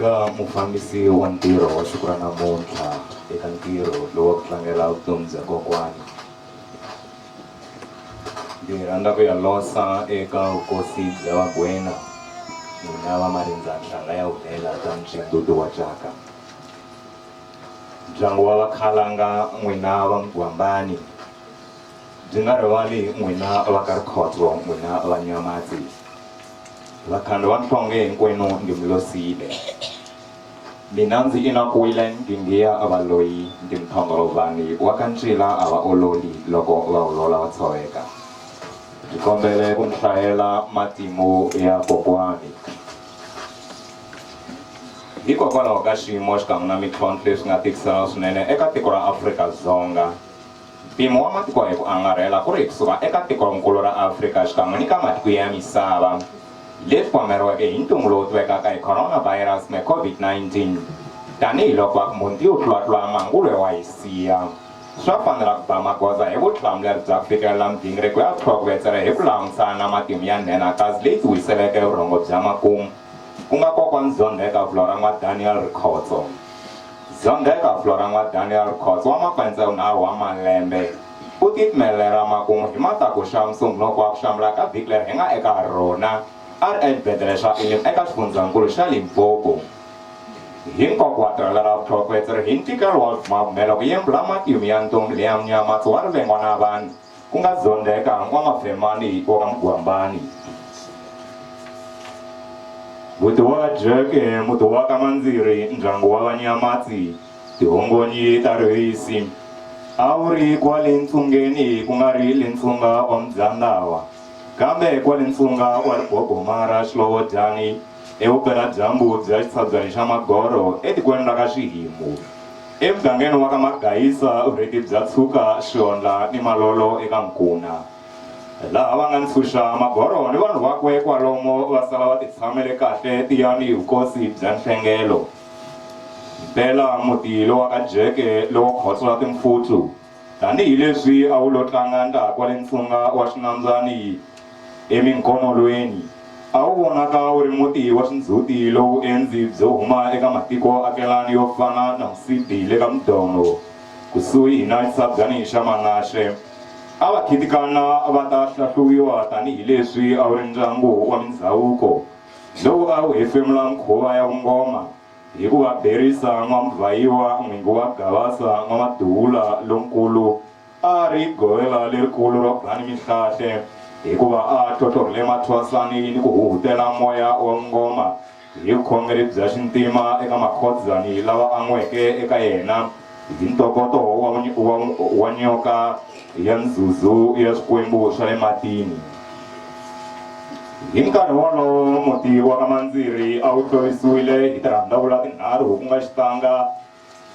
eka mufambisi wa ntirho wa siku ra namuntlha eka ntirho lowu wa ku tlangela vutomi bya kokwani. Ndzi rhandza ku ya losa eka vukosi bya Vagwena n'wina va Marindzanhlanga ya Hulela ta Mtshindudu wa Caka, ndyangu wa Vakhalanga n'wina va Mgwambani, byi nga rivali n'wina va ka Rikhotso, n'wina va Nyamatsi, vakhandi va nhlonge hinkwenu ndi mi losile. Mina ndzi inakuwile ndinghiya a va loyi ndi mthongolovani wa ka Ncila a va ololi loko va olola va tshoveka. Ndzi kombele ku mi hlayela matimu ya kokwani. Hikokwalaho ka xiyimo xikan'we na mintlhontlho leswi nga tikisela swinene eka tiko ra Afrika-Dzonga, mpimo wa matiko hi ku angarhela ku ri kusuka eka tikonkulu ra Afrika xikan'we ni ka matiko ya misava leswi pfumeleriweke hi ntungu lowu tivekaka hi coronavirus na COVID-19, tanihiloko va muti yo tlulatlula mangulo wa hi siya. Swa fanela ku ba magoza hi vutihlamuleri bya ku fikelela migingiriko ya vutlhokovetselo hi ku langutisana na matimu ya nhenhakazi leyi tiwiseleke vurhongo bya makumu, ku nga kokwani Zondeka Flora n'wa Daniel Rikhotso. Zondeka Flora n'wa Daniel Rikhotso wa makwendze unharhu wa malembe u titimelera makumu hi mataku xa musunguloko wa ku hlamula ka vhiki leri hi nga eka rona a ri exibedhlele xa Elim eka xifundzankulu xa Limpopo. Hi nkoka wa tirhelo ra vutlhokovetselo hi ntikelo wa vumabumelo ku yembula matimu ya ntombi leya Munyamatsi wa Rivengo na vanhu ku nga Zondeka N'wamafemani wa Mgwambani. Muti wa Jeke, muti wa ka Mandziri, ndyangu wa Vanyamatsi, tihongonyi ta rihisi a wu ri kwale ntsungeni ku nga ri le ntsunga wa Mdzandawa, kambe kwale ntsunga wa Libogoma ra Xilovodyani evupela-dyambu bya xitshabyani xa Magoro etikweni ra ka Xihimu, emugangeni wa ka Magayisa vureti bya Tshuka, Xihondla ni Malolo eka Nkuna. Laha va nga ntshunxa Magoro ni vanhu vakwe kwalomo va sala va titshamele kahle tiyani hi vukosi bya nhlengelo. Mpela muti lowa ka Jeke lowo khotsola timfutsu tanihileswi a wu lo tlanga ndaha kwale ntsunga wa Xinambyani eminkonolweni, a wu vonaka wu ri muti wa xindzhuti lowu endzi byo huma eka matiko akelani yo fana na Msidi le ka Mdono kusuhi na xitsabyani xa Manashe. A va khitikana va ta hlahluviwa tanihileswi a wu ri ndyangu wa mindhavuko lowu a wu hefemula mikhuva ya vungoma hi ku va berisa N'wamvayiwa n'wingi wa Gavasa N'wamadula lonkulu a ri govela lerikulu ro bani mihlahle hikuva a tlhotlhorile mathwasani ni ku huhutela moya wa ngoma hi vukhongeri bya xintima eka makhodzani lava an'weke eka yena hi ntokoto wa nyoka ya nzuzu ya swikwembu swa le matini. Hi nkarhi wolowo muti wa ka Mandziri a wu hlorisiwile hi tirhandavula tinharhu ku nga Xitanga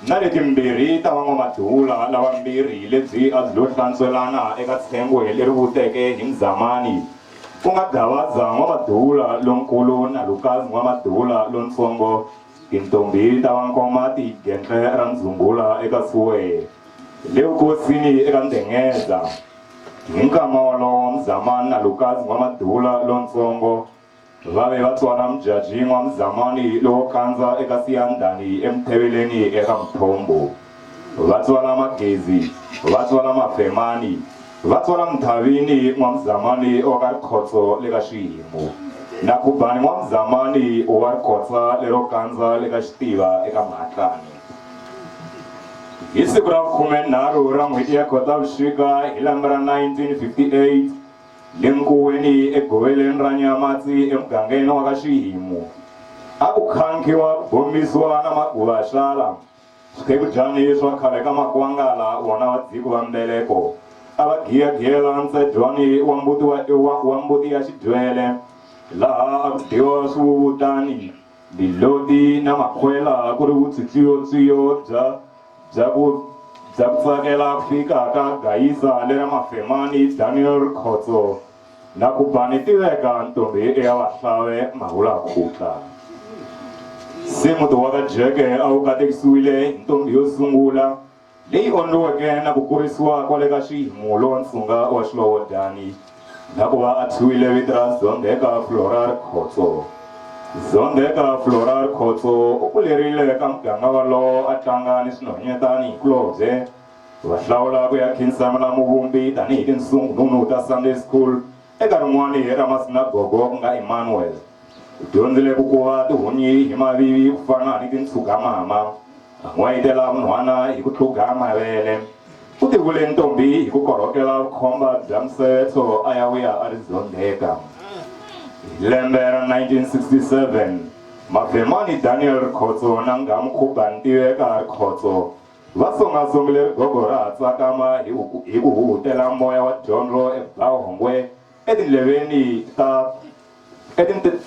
na letimbirhi ta Van'wamadula lavambirhi lebyi a byi lo hlantswelana eka tshengwe leri vuteke hi Mzamani ku nga Gavaza N'wamadula lonkulu na Lukazi N'wamadula lontsongo, tintombi ta Vankoma ti gentle ra Ndzungula eka Suwe le vukosini eka Ndengeza. Hi nkama wolowo Mzamani na Lukazi N'wamadula lontsongo va ve va tswala Mjaji N'wamzamani lowo kandza eka Siyandhani emtheveleni eka Mthombo, va tswala Magezi, va tswala Mafemani, va tswala Mthavini N'wamzamani wa ka Rikhotso le ka Xihimu na Khubani N'wamzamani wa Rikhotsa lero kandza le ka Xitiva eka Mahatlani. Hi siku ra 13 ra n'hweti ya Khotavuxika hi lembe ra 1958 le Nkuweni egoveleni ra Nyamatsi emugangeni wa ka Xihimu a ku khankhiwa ku bombisiwa na Maguvhaxala, swikhegudyani swa khale ka Makwangala vona va dziki va mbeleko a va giyagiyela ntsedyani wa mbuti ya xidywele laha a ku dyiwa swivuvutani, miloti na makhwela ku ri vutswitswiyo bya ku tsakela ku fika ka Gayisa le ra Mafemani Daniel Rikhotso na Khubani tiveka ntombi ya Vahlave Mavulakhutla. Se muti wa ka Jeke a wu katekisiwile hi ntombi yo sungula leyi ondliweke na ku kurisiwa kwale ka Xihimu lowa ntsunga wa Xilovodyani na ku va a thyiwile vito ra Zondeka Flora Rikhotso. Zondeka Flora Khotso ukulerile ka muganga walowo a tlanga ni swinhwanyetani hi kulobye va hlawula ku ya khinsama muvumbi tanihi tinsungununu ta Sunday School eka rin'wana ra masinagogo ku nga Emmanuel. U dyondzile ku kuva tihunyi hi mavivi ku fana ni tintshugamama, a n'wayitela vanhwana hi ku tlhuga mavele. U tivule ntombi hi ku korhokela vukhomba bya msetso a ya vuya a ri Zondeka. Hi lembe ra 1967 Mafemani Daniel Rikhotso na Ngamkhuba Ntiveka Rikhotso va songasongile rigogo ra ha tsakama hi ku huhutela moya wa dyondzo eBlauhongwe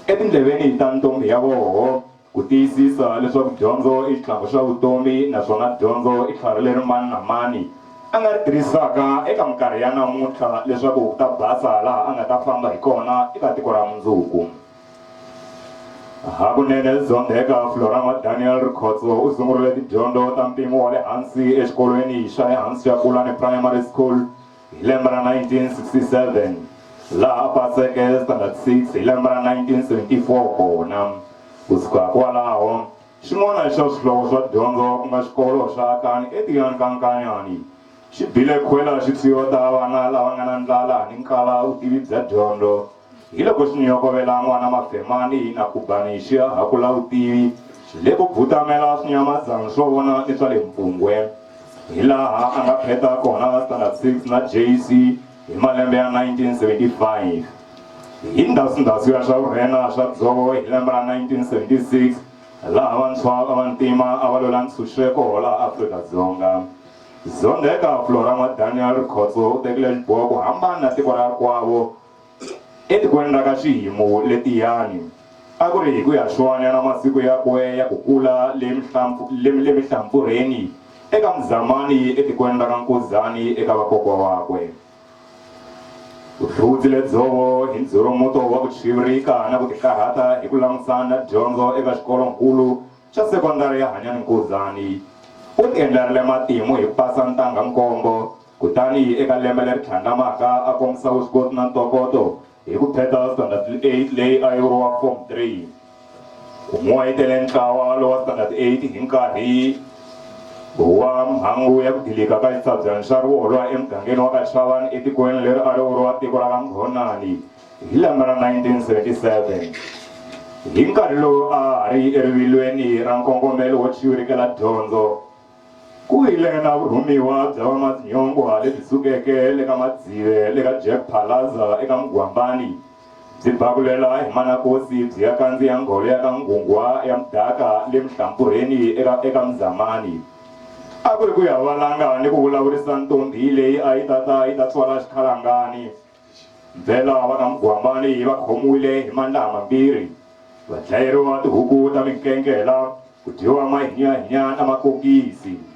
etindleveni ta ntombi ya voho ku tiyisisa leswaku dyondzo i xitlhangu xa vutomi naswona dyondzo i tlhari leri mani na mani a nga ri tirhisaka eka minkarhi ya namuntlha leswaku ku ta basa laha a nga ta famba hi kona eka tiko ra mundzuku. Hakunene Zondeka Flora Daniel Rikhotso u sungurile tidyondzo ta mpimo wa le hansi exikolweni xa le hansi xa Kulane Primary School hi lembe ra 1967 laha a paseke standard 6 hi lembe ra 1974 kona. Kusuka kwalaho xin'wana xa swihlovo swa dyondzo ku nga xikolo xa Akani etikweni ka Nkanyani xi bile khwela xitshwiyo ta vana lava nga na ndlala ni nkala vutivi bya dyondzo. Hi loko xi nyokovela n'wana Mafemani na Khubani xi ya hakula vutivi le ku bhutamela swinyamazana swo vona ni swa le mpfungwe. Hi laha a nga pheta kona standard 6 na JC hi malembe ya 1975. Hi ndhasindhasu ya swa vurhena swa dzovo hi lembe ra 1976 laha vantshwa va vantima a va lwela ntshunxeko laha Afrika-Dzonga. Zondeka Flora Daniel Rikhotso u tekile xiboho ku hambana na tiko ra kwavo etikweni ra ka Xihimu letiyani a ku ri hi ku ya xwanya na masiku yakwe ya ku kula le mihlampfurheni eka Mzamani etikweni ra ka Nkuzani eka vakokwa wakwe. U hlutsile dzovo hi ndzurumuto wa ku chivirika na ku tikarhata hi ku langutisana na dyondzo eka xikolonkulu xa sekondari ya Hanyani Nkuzani. U tiendlerile matimu hi ku pasa ntanga nkombo kutani eka lembe leri tlhandlamaka a kombisa vuswikoti na ntokoto hi ku pheta standard 8 leyi a yi vuriwa form 3. U n'wayitele ntlawa lowa standard 8 hi nkarhi wa mhangu ya ku dilika ka xitsabyani xa rivolwa emugangeni wa ka Chavani etikweni leri a ri vuriwa tiko ra ka Mghonani hi lembe ra 1977. Hi nkarhi lowu a ha ri erivilweni ra nkongomelo wo chivirikela dyondzo ku hile na vurhumiwa bya vamadzinyongwa lebyi sukeke le ka Madzive le ka Jack Palazza eka Mugwambani byi bakulela hi Manakosi byi ya kandziya ngholo ya ka Ngungwa ya Mdaka le mihlampfurheni eka Mzamani. A ku ri ku ya valanga ni ku vulavurisa ntombi leyi a yi ta tswala xikhalangani. Mpela va ka Mugwambani va khomiwile hi mandla mambirhi va dlayeriwa tihuku ta minkengela ku dyiwa mahinyahinya na makokisi.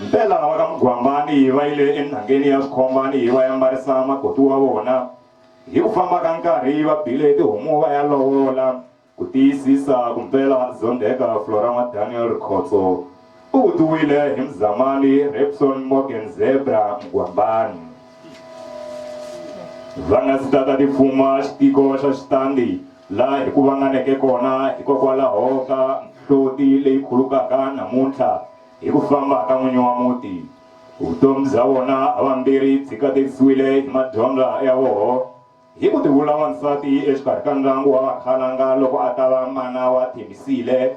Mpela va ka Mugwambani va yile enhangeni ya swikhombani va ya mbarisa makoti wa vona. Hi ku famba ka nkarhi va bile tihomu va ya lovola ku tiyisisa ku mpela Zondeka Flora Daniel Rikhotso u vutiwile hi Mzamani Repson Morgan Zebra Mugwambani. Va nga si tata tifuma xitiko xa xitandi laha hi ku vanganeke kona hikokwalaho ka nhloti leyi khulukaka namuntlha hi ku famba ka n'winyi wa muti. Vutomi bya vona havambirhi byi katekisiwile hi madyondza ya voho hi ku tivula wansati exikarhi ka ndyangu wa vakhalanga loko a ta va mana wa Themisile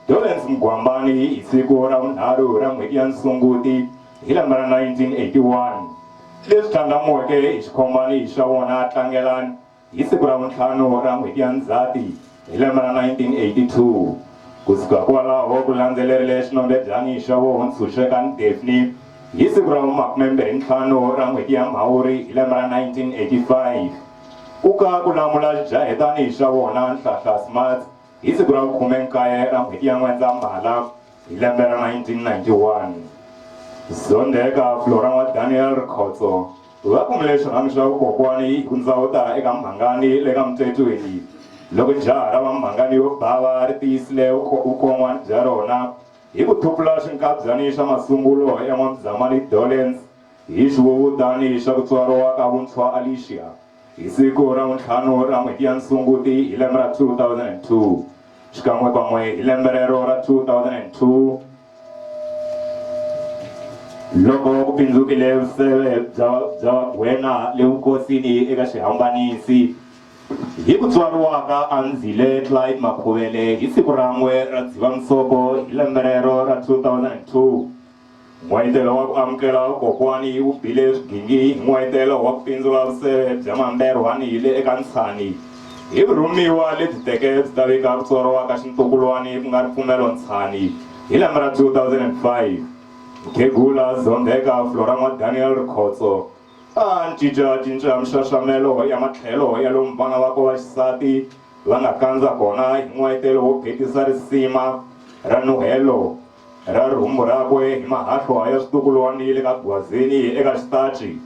Dorrance Mugwambani hi siku ra vunharhu ra n'hweti ya Sunguti hi lembe ra 1981. Leswi tlhandlamuweke hi xikhombani xa vona tlangelani hi siku ra vuntlhanu ra n'hweti ya Ndzhati hi lembe ra 1982. Kusuka kwalaho ku landzelerile xinombedyangi xa voho Ntshunxekani Daphne hi siku ra 25 ra n'hweti ya Mhawuri hi lembe ra 1985. Ku ka ku lamula xidyahetani xa vona Nhlahla Smart hi siku ra 19 ra n'hweti ya N'wendzamhala hi lembe ra 1991. Zondeka Flora Daniel Rikhotso va kumile xirhangi xa vukokwani hi ku ndzawuta eka Mhangani le ka Mtswetsweni loko jaha ra va Mhangani yo bava ri tiyisile vukon'wani bya rona hi ku thupula xinkabyani xa masungulo ya N'wamzamani Dorrance hi xivuvutani xa ku tswariwa ka vuntshwa Alicia hi siku ra ntlhanu ra n'hweti ya Sunguti hi lembe ra 2002 xikan'wekan'we hi lembe rero ra 2002 loko ku pindzukile vuseve bya wena le vukosini eka xihambanisi hi ku tswariwa ka Anzile Clyde Makhuvele hi siku ran'we ra Dzivamisoko hi lembe rero ra 2002 n'wayitelo wa ku amukela kokwani wu bile swiginghi hi n'wayitelo wa ku pindzula vuseve bya mamberwani hi le eka Ntshani hi vurhumiwa lebyi teke byi ta vika ku tswariwa ka xintukulwani ku nga ripfumelo Ntshani hi lembe ra 2005 Khegula Zondeka Flora Daniel Rikhotso a cinca mixaxamelo ya matlhelo ya lomu vana va ko va xisati va nga kandza kona hi n'wayitelo wo phekisa risima ra nuhelo ra rhumbu rakwe hi mahahlo ya switukulwani le ka Gwazini eka xitachi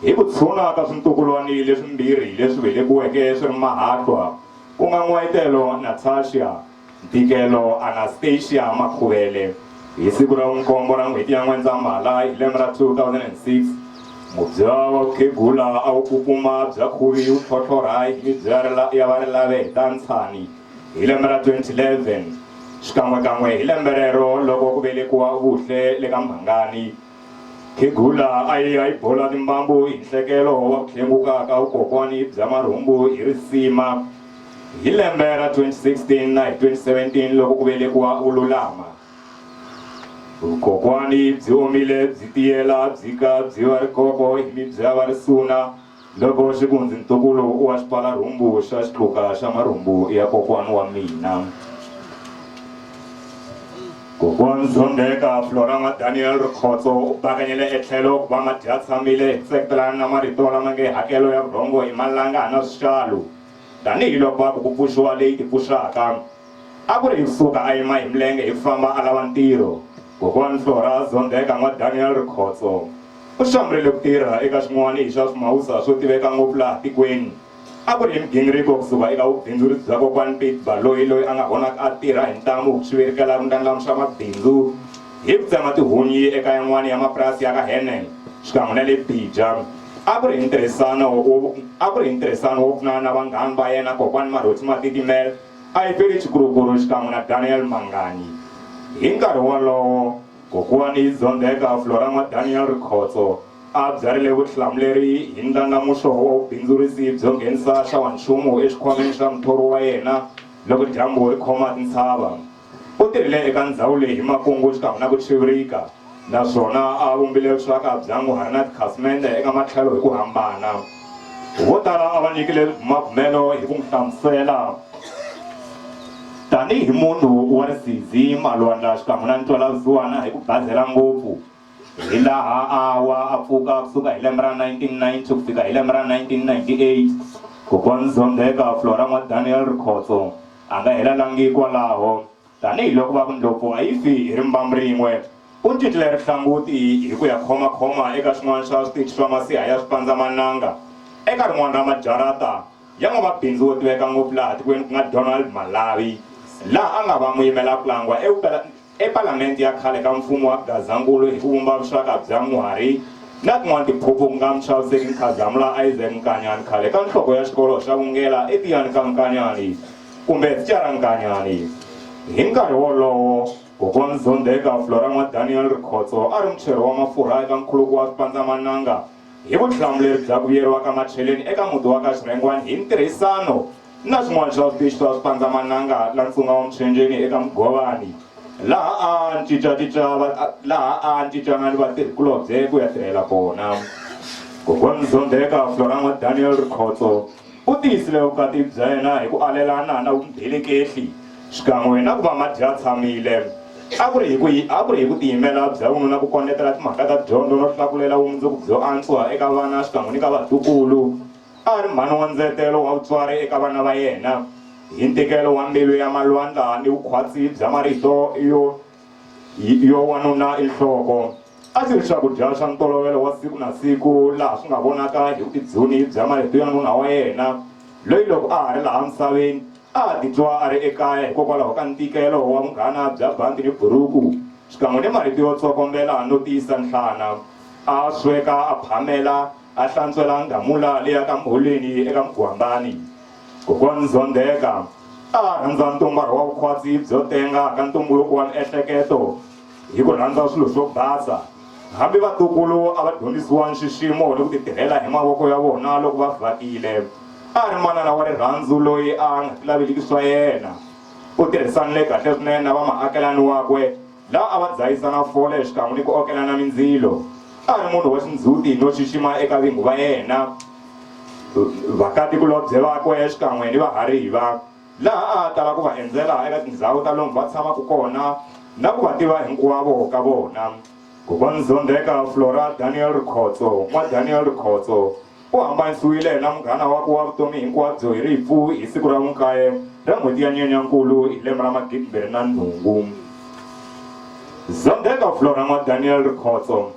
hi ku tshuna ka swintukulwani leswimbirhi leswi velekiweke swi ri mahahlwa ku nga n'wayitelo Natasha Ntikelo Anastasia Makhuvele hi siku ra vunkombo ra n'hweti ya N'wendzamhala hi lembe ra 2006 mubya wa vukhegula a wu kukuma bya khuvi wu tlhotlhora hi mibya ya varilave hi ta Ntshani hi lembe ra 2011 xikan'wekan'we hi lembe rero loko ku velekiwa Vuhle le ka Mhangani khegula a yi bola timbambu hi nhlekelo wa ku hlenguka ka vukokwani bya marhumbu hi risima hi lembe ra 2016 na hi 2017 loko ku velekiwa Ululama vukokwani byi omile byi tiyela byi ka byi va rikoko hi mibya va risuna loko xikundzi ntukulu wa xipalarhumbu xa xihluka xa marhumbu ya kokwani wa mina kokwani Zondeka Flora Daniel Rikhotso u bakanyele etlhelo ku va madya tshamile hi tseketelana na marito lama nge hakelo ya vurhongo hi malanga na swixalu tanihiloko va ku pfuxiwa leyi ti pfuxaka a ku ri hi kusuka a yima hi milenge hi famba a lava ntirho kokwani Flora Zondeka Daniel Rikhotso u xamburile ku tirha eka xin'wana hi xa swimawusa swo tiveka ngopfu laha tikweni a ku ri hi migingiriko kusuka eka vubindzuri bya kokwani Pete Baloyi loyi a nga vonaka a tirha hi ntamu ku swi verikela ku ndlandlamuxa mabindzu hi ku tsema tihunyi eka yin'wana ya mapurasi ya ka Henel xikan'we na le Bija a ku ri hi ntirhisano wo pfunana na vanghani va yena kokwani Maroti Matitimela a hi Felix Kurukuru xikan'we na Daniel Mangani hi nkarhi wolowo kokwani Zondeka Flora Daniel Rikhotso a byarile vutihlamuleri hi ndlandlamuxo wa vubindzurisi byo nghenisa xawanchumu exikhwameni xa muthori wa yena loko dyambu ri khoma tintshava u tirhile eka ndhawu leyi hi makungu xikan'we na ku chivirika naswona a vumbile vuxaka bya n'wihari na tikhasimende eka matlhelo hi ku hambana vo tala a va nyikile mabumelo hi ku n'wi hlamusela tanihi munhu wa risizi malwandla xikan'we na ntwalavusiwana hi ku bazela ngopfu hi laha a wa a pfuka kusuka hi lembe ra 1990 ku fika hi lembe ra 1998 kokwani Zondeka Flora Daniel Rikhotso a nga helelangi kwalaho tanihiloko va ku ndlopfu a yi fi hi rimbambu rin'we u cincile rihlanguti hi ku ya khomakhoma eka swin'wana swa switichi swa masiha ya swipandzamananga eka rin'wana ra majarata ya n'wamabindzu wo tiveka ngopfu laha tikweni ku nga Donald Malawi laha a nga va muyimela ku langwa epalamende ya khale ka mfumo wa Gazankulu hi ku vumba vuxaka bya n'wihari na tin'wana tiphuphu ku nga muxaviseki Nkhazamula Isaac Nkanyani khale ka nhloko ya xikolo xa Vungela etiyani ka Nkanyani kumbe Tjara Nkanyani hi nkarhi wolowo kokwani Zondeka Flora Daniel Rikhotso a ri mucheri wa mafurha eka nkhuluko wa swipandzamananga hi vutihlamuleri bya ku vuyeriwa ka macheleni eka muti wa ka Xirhengwani hi ntirhisano na swin'wana swa switichi swa swipandzamananga la Ntsunga wa Muchenjeni eka Mgovani laha a cincana ni vatirhikulobye ku ya tirhela kona kokwani Zondeka Flora Daniel Rikhotso u tiyisile vukati bya yena hi ku alelana na vundelekehli xikan'we na ku va madya tshamile a ku ri hi ku tiyimela bya vununa na ku kondletela timhaka ta dyondzo no hlakulela vumundzuku byo antswa eka vana xikan'we ni ka vatukulu a ri mhani wa ndzetelo wa vutswari eka vana va yena hi ntikelo wa mbilu ya malwandla ni vukhwatsi bya marito yo wanuna enhloko a swi ri swakudya swa ntolovelo wa siku na siku laha swi nga vonaka hi vutibyuni bya marito ya nuna wa yena loyi loko a ha ri laha misaveni a titwa a ri ekaya hikokwalaho ka ntikelo wa munghana bya bandi ni buruku xikan'we ni marito yo tsokombela no tiyisa nhlana a sweka a phamela a hlantswela ndhamula leya ka Mholweni eka Mgwambani. Kokwani Zondeka a rhandza ntumbaro wa vukhwatsi byo tenga ka ntumbuluko wa miehleketo hi ku rhandza swilo swo basa. Hambi vatukulu a va dyondzisiwa nxiximo ni ku ti tirhela hi mavoko ya vona loko va vhakile. A ri manana wa rirhandzu loyi a nga ti laveliki swa yena. U tirhisanile kahle swinene na vamaakelani wakwe laha a va dzahisana fole xikan'we ni ku okelana mindzilo. A ri munhu wa xindzhuti no xixima eka vingu va yena, vakatikulobye vakwe xikan'we ni vahariva, laha a tala ku va endzela eka tindhawu ta lomu va tshamaka kona na ku va tiva hinkwavo ka vona. Kokwani Zondeka Flora Daniel Rikhotso, n'wa Daniel Rikhotso u hambanisiwile na munghana wakwe wa vutomi hinkwabyo hi rifu hi siku ra 9 ra n'hweti ya Nyenyankulu hi lembe ra 2008. Zondeka Flora n'wa Daniel Rikhotso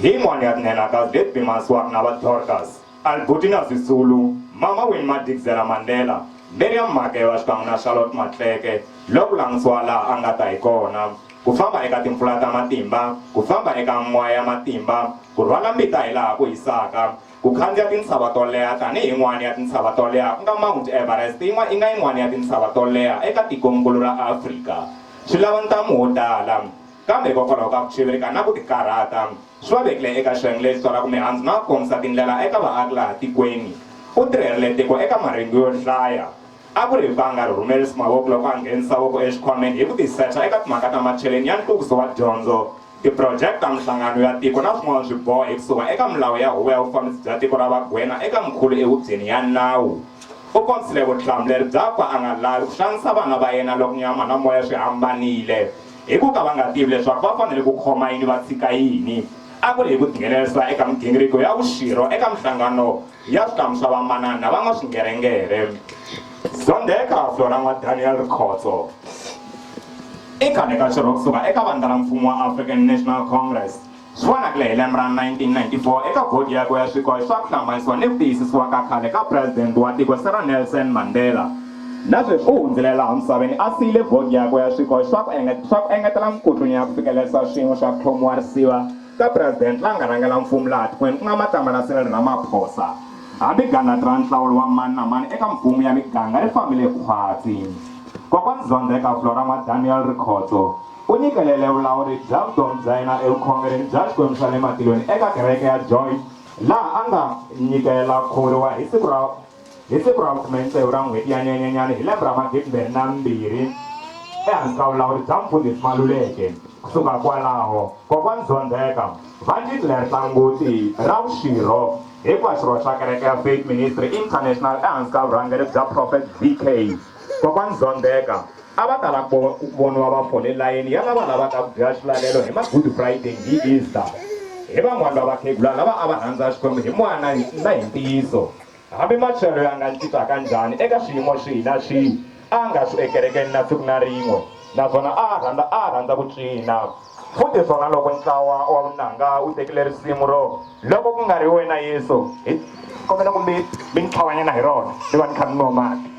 hi n'wana ya tinhenhakazi leti pimasiwaka na va Dorcas, Albertina Sisulu, Mama Winnie Madikizela Mandela, Miriam Makeba xikan'we na Charlotte Maxeke loko langisiwa laha a nga ta hi kona. Ku famba eka timpfula ta matimba, ku famba eka moya ya matimba, ku rhwala mbita hi laha ku hisaka, ku khandziya tintshava to leha tanihi yin'wana ya tintshava to leha ku nga Mount Everest i nga yin'wana ya tintshava to leha eka tikonkulu ra Afrika. Swi lava ntamu wo tala, kambe hikokwalaho ka ku chivirika na ku tikarhata swi va vekile eka xiyenge lexi tswalaka mihandzu na ku kombisa tindlela eka vaaki laha tikweni. U tirherile tiko eka marengu yo hlaya. A ku ri hi ku a nga rhumerisi mavoko loko a nghenisa voko exikhwameni hi ku tisecha eka timhaka ta macheleni ya nhluvukiso wa dyondzo, tiphurojeke ta mihlangano ya tiko na swin'wana swiboho hi kusuka eka milawu ya huvo ya vufambisi bya tiko ra vagwena eka mikhulu ehubyeni ya nawu. U kombisile vutihlamuleri bya ku a nga lavi ku xanisa vana va yena loko nyama na moya swi hambanile hi ku ka va nga tivi leswaku va fanele ku khoma yini va tshika yini. A ku ri hi ku tinghenelerisa eka migingiriko ya vuxirho eka mihlangano ya switamu swa vamanana na van'wa swingerengere. Zondeka Flora n'wa Daniel Rikhotso i khale ka xirho kusuka eka vandla ra mfumo wa African National Congress swi vonakile hi lembe ra 1994 eka bodi yakwe ya swikoxo swa ku hlambanisiwa ni ku tiyisisiwa ka khale ka president wa tiko Cyril Nelson Mandela. Na sweswi u hundzile laha misaveni a siyile bodi yakwe ya swikoxo swa ku engetela mikutlunya ya ku fikelerisa swiyimo swa ku khomiwarisiwa ka president la nga rhangela mfumo laha tikweni ku nga Matama na Cyril Ramaphosa. Hambi gana ra nhlawulo wa mani na mani eka mfumo ya miganga ri fambile khwatsi. Kokwani Zondeka Flora n'wa Daniel Rikhotso u nyikelele vulawuri bya vutomi bya yena evukhongereni bya Xikwembu xa le matilweni eka kereke ya Joy laha a nga nyikela khoriwa hi siku ra 19 ra n'hweti ya Nyenyenyani hi lembe ra 2002 ehansi ka vulawuri bya Mfundhisi Maluleke. Kusuka kwalaho kokwani Zondeka va nyikile ntlanguti ra vuxirho eka xirho xa kereke ya Faith Ministry International ehansi ka vurhangeri bya Prophet VK. Kokwani Zondeka a va tala ku voniwa va fole layeni ya lava lavaka ku dya xilalelo hi ma-Good Friday hi Easter, hi van'wana va vakhegula lava a va rhandza Xikwembu hi moya na hi ntiyiso. Hambi maxelo ya nga cincaka njhani eka xiyimo xihi na xihi a nga swi ekerekeni na siku na rin'we, naswona a rhandza ku cina. Futhi swona loko ntlawa wa vunanga u tekile risimu ro loko ku nga ri wena Yesu hi kombela ku mi ntlhawanyana hi rona ni va ni kha ni nwa mati.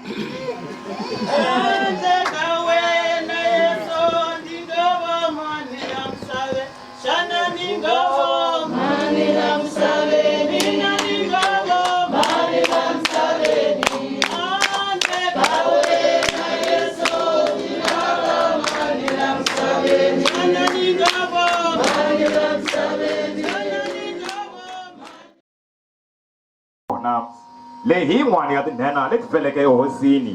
Lehi yin'wana ya tinhenha leti feleke ehosini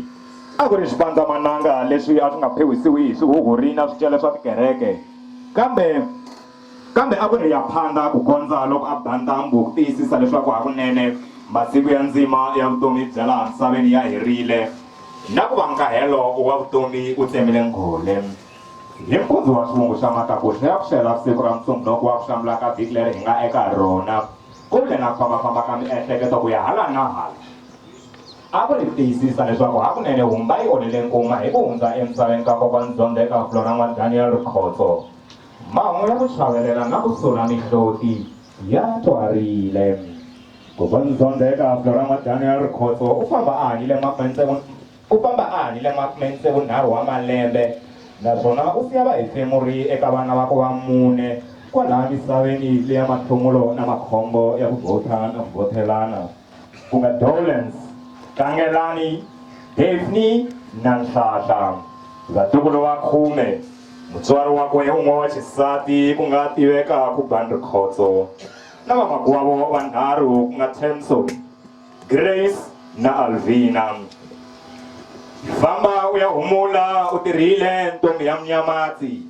a ku ri xipandzamananga leswi a swi nga phewisiwi hi swihuhuri na swicele swa tikereke, kambe a ku ri ya phanda ku kondza loko a ba ntambu ku tiyisisa leswaku hakunene masiku ya ndzima ya vutomi bya laha misaveni ya herile na ku va nkahelo wa vutomi u tsemile nghole. Hi mpundzu wa xivungu xa matakuxa ya ku xela siku ra Musumbhunuku wa ku hlamula ka vhiki leri hi nga eka rona ku vile na ku fambafamba ka miehleketo ku ya hala na hala. A ku ri ku tiyisisa leswaku hakunene humba yi onhile nkuma hi ku hundza emisaveni ka kokwani Zondeka Flora n'wa Daniel Rikhotso. Mahungu ya ku chavelela na ku sula mihloti ya twarile. Kokwani Zondeka Flora n'wa Daniel Rikhotso u famba a hanyile makume ntsevu nharhu wa malembe, naswona u siya vahefemuri eka vana va ku va mune kwala misaveni leya mathongulo na makhombo ya ku vhota na ku vhotelana ku nga Dolens, Kangelani, Daphne na Nhlahla. Vatukulu va khume, mutswari wakwe un'we wa xisati ku nga tiveka ku Bandrikgotso, na vamakwavo vanharhu ku nga Themson, Grace na Alvina. Famba u ya humula u tirhile ntombi ya Mnyamatsi.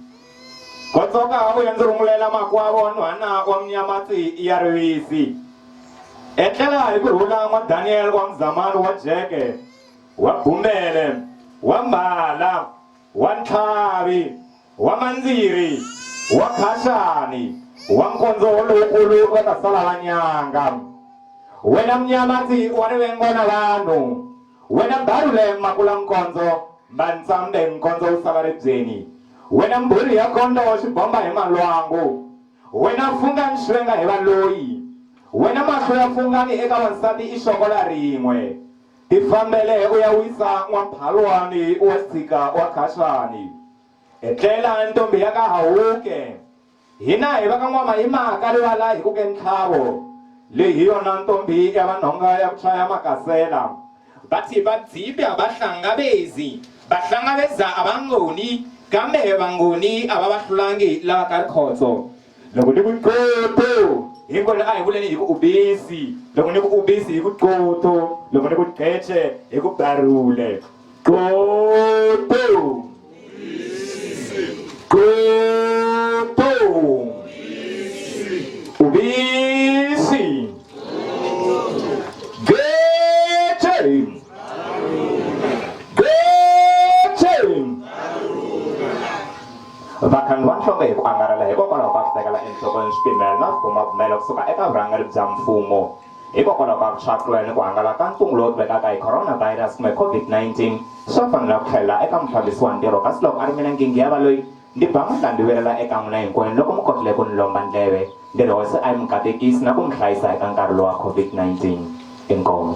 Kotsoka u ya ndzi rungula makwavo nhwana wa Mnyamatsi ya Rivisi. Etlela hi ku rhula n'wa Daniel wa Mzamani wa Jeke, wa Bumele, wa Mbala, wa Ntlhavi, wa Mandziri, wa Khashani, wa Nkondzo lowukulu wa ta sala va nyanga. Wena Mnyamatsi wa Rivengo na vanhu, wena Barule Makula Nkondzo, Mbansambe Nkondzo u sala ribyeni, wena Mbhuri ya Kondo xibomba hi malwangu, wena Funga Nxwenga hi valoyi, wena mahlo ya Fungani eka wansati i xokola rin'we. Tifambele u ya wisa n'wamphalwani wa Tshika wa Khashani. Etlela ntombi ya ka Hauke, hina hi va ka N'wamahimaka rivala hi ku ke Ntlhavo, leyi yona ntombi ya vanhonga ya ku hlaya makasela. Vathi va dzipya va hlangavezi, va hlangaveza a va ngoni, kambe vangoni a va va hlulangi lava ka Rikhotso. Loko ni ku qoto hinkwenu a hi vuleni hi ku ubisi, loko ni ku ubisi hi ku qoto, loko ni ku qhece hi ku Barule. Qoto qoto ubisi gece vakhani va nhlonge hi ku angarhela hikokwalaho ka ku tekela enhlokweni swipimelo na swibumabumelo kusuka eka vurhangeri bya mfumo hikokwalaho ka ku thyakula ni ku hangalaka ka ntungu lowu tivekaka hi coronavirus kumbe COVID-19 swa fanela ku tlhelela eka muhlambisi wa ntirho. Kasi loko a ri mina ngingi ya valoyi ndi ba matla ndi velela eka n'wina hinkwenu loko mi kotile ku ni lomba ndleve. Ntirho hosi a yi mi katekisi na ku mi hlayisa eka nkarhi lowu wa COVID-19. Inkomu.